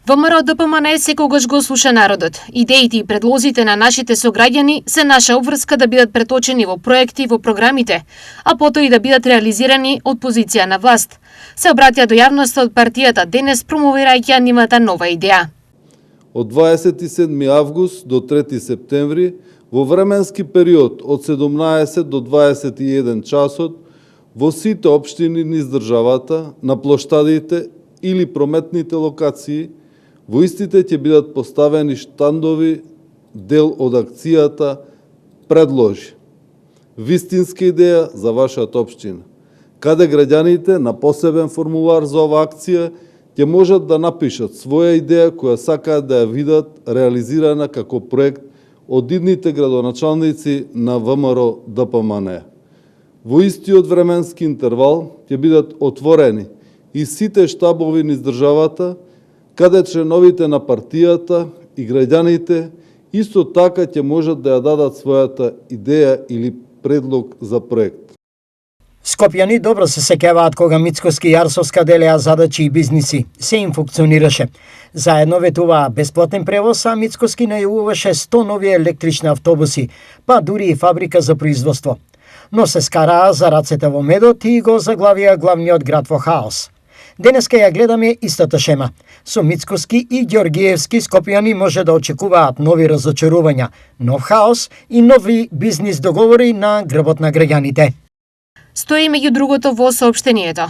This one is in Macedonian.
ВМРО ДПМН секогаш го слуша народот. Идеите и предлозите на нашите сограѓани се наша обврска да бидат преточени во проекти во програмите, а потоа и да бидат реализирани од позиција на власт. Се обратија до јавноста од партијата денес промовирајќи нивната нова идеја. Од 27 август до 3 септември, во временски период од 17 до 21 часот, во сите општини низ државата, на плоштадите или прометните локации, во истите ќе бидат поставени штандови, дел од акцијата "Предложи". Вистинска идеја за вашата општина, каде граѓаните на посебен формулар за оваа акција ќе можат да напишат своја идеја која сакаат да ја видат реализирана како проект од идните градоначалници на ВМРО ДПМН. Во истиот временски интервал ќе бидат отворени и сите штабови низ државата, каде членовите на партијата и граѓаните исто така ќе можат да ја дадат својата идеја или предлог за проект. Скопјани добро се сеќаваат кога Мицкоски и Јарсовска делеа задачи и бизниси. Се им функционираше. Заедно ветуваа бесплатен превоз, а Мицкоски најавуваше 100 нови електрични автобуси, па дури и фабрика за производство. Но се скараа за рацете во медот и го заглавија главниот град во хаос. Денеска ја гледаме истата шема. Со Мицкоски и Ѓоргиевски скопјани може да очекуваат нови разочарувања, нов хаос и нови бизнис договори на грбот на граѓаните. Стои меѓу другото во соопштението.